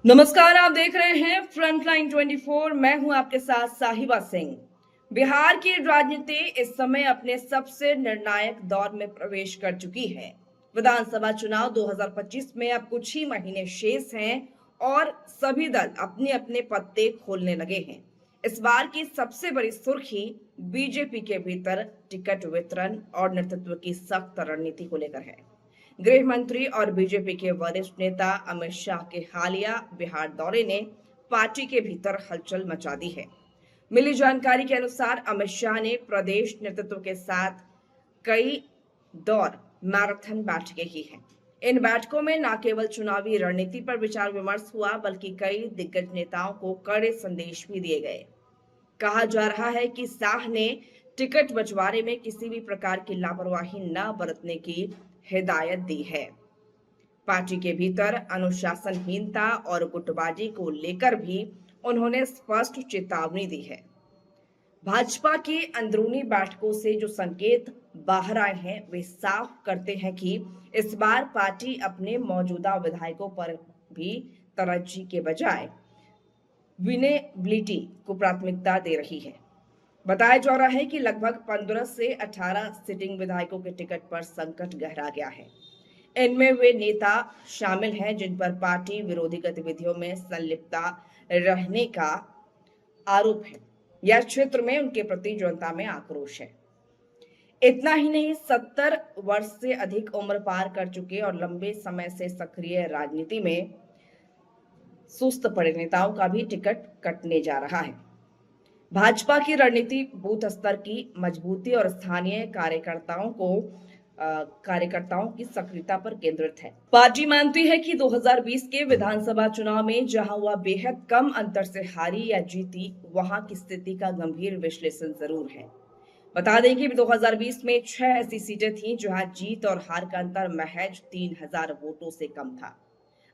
नमस्कार, आप देख रहे हैं फ्रंटलाइन 24। मैं हूं आपके साथ साहिबा सिंह। बिहार की राजनीति इस समय अपने सबसे निर्णायक दौर में प्रवेश कर चुकी है। विधानसभा चुनाव 2025 में अब कुछ ही महीने शेष हैं और सभी दल अपने अपने पत्ते खोलने लगे हैं। इस बार की सबसे बड़ी सुर्खी बीजेपी के भीतर टिकट वितरण और नेतृत्व की सख्त रणनीति को लेकर है। गृह मंत्री और बीजेपी के वरिष्ठ नेता अमित शाह के हालिया बिहार दौरे ने पार्टी के भीतर हलचल मचा दी है। मिली जानकारी के अनुसार अमित शाह ने प्रदेश नेतृत्व के साथ कई दौर मैराथन बैठकें की हैं। इन बैठकों में न केवल चुनावी रणनीति पर विचार विमर्श हुआ, बल्कि कई दिग्गज नेताओं को कड़े संदेश भी दिए गए। कहा जा रहा है कि शाह ने टिकट बंटवारे में किसी भी प्रकार की लापरवाही न बरतने की हिदायत दी है। पार्टी के भीतर अनुशासनहीनता और गुटबाजी को लेकर भी उन्होंने स्पष्ट चेतावनी दी है। भाजपा की अंदरूनी बैठकों से जो संकेत बाहर आए हैं वे साफ करते हैं कि इस बार पार्टी अपने मौजूदा विधायकों पर भी तरजीह के बजाय विनेबिलिटी को प्राथमिकता दे रही है। बताया जा रहा है कि लगभग 15 से 18 सिटिंग विधायकों के टिकट पर संकट गहरा गया है। इनमें वे नेता शामिल हैं जिन पर पार्टी विरोधी गतिविधियों में संलिप्तता रहने का आरोप है या क्षेत्र में उनके प्रति जनता में आक्रोश है। इतना ही नहीं, 70 वर्ष से अधिक उम्र पार कर चुके और लंबे समय से सक्रिय राजनीति में सुस्त पड़े नेताओं का भी टिकट कटने जा रहा है। भाजपा की रणनीति बूथ स्तर की मजबूती और स्थानीय कार्यकर्ताओं की सक्रियता पर केंद्रित है। पार्टी मानती है कि 2020 के विधानसभा चुनाव में जहां वह बेहद कम अंतर से हारी या जीती, वहां की स्थिति का गंभीर विश्लेषण जरूर है। बता दें कि 2020 में 6 ऐसी सीटें थीं जहां जीत और हार का अंतर महज 3000 वोटों से कम था।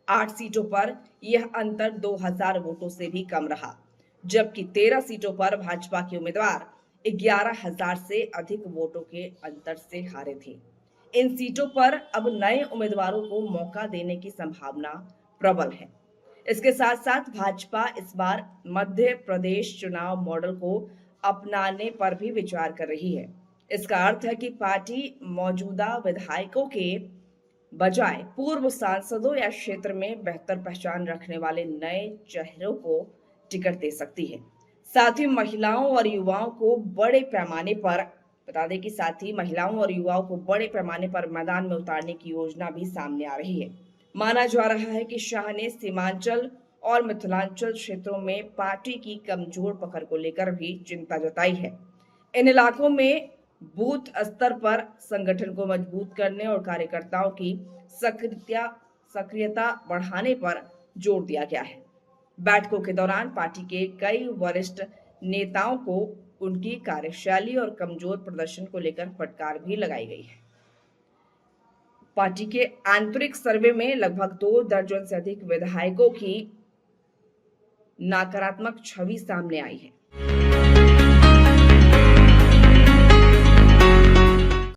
8 सीटों पर यह अंतर 2000 वोटों से भी कम रहा, जबकि 13 सीटों पर भाजपा के उम्मीदवार 11,000 से अधिक वोटों के अंतर से हारे थे। इन सीटों पर अब नए उम्मीदवारों को मौका देने की संभावना प्रबल है। इसके साथ साथ भाजपा इस बार मध्य प्रदेश चुनाव मॉडल को अपनाने पर भी विचार कर रही है। इसका अर्थ है कि पार्टी मौजूदा विधायकों के बजाय पूर्व सांसदों या क्षेत्र में बेहतर पहचान रखने वाले नए चेहरों को टिकट दे सकती है। साथ ही महिलाओं और युवाओं को बड़े पैमाने पर मैदान में उतारने की योजना भी सामने आ रही है। माना जा रहा है कि शाह ने सीमांचल और मिथिलांचल क्षेत्रों में पार्टी की कमजोर पकड़ को लेकर भी चिंता जताई है। इन इलाकों में बूथ स्तर पर संगठन को मजबूत करने और कार्यकर्ताओं की सक्रियता बढ़ाने पर जोर दिया गया है। बैठकों के दौरान पार्टी के कई वरिष्ठ नेताओं को उनकी कार्यशैली और कमजोर प्रदर्शन को लेकर फटकार भी लगाई गई है। पार्टी के आंतरिक सर्वे में लगभग 2 दर्जन से अधिक विधायकों की नकारात्मक छवि सामने आई है।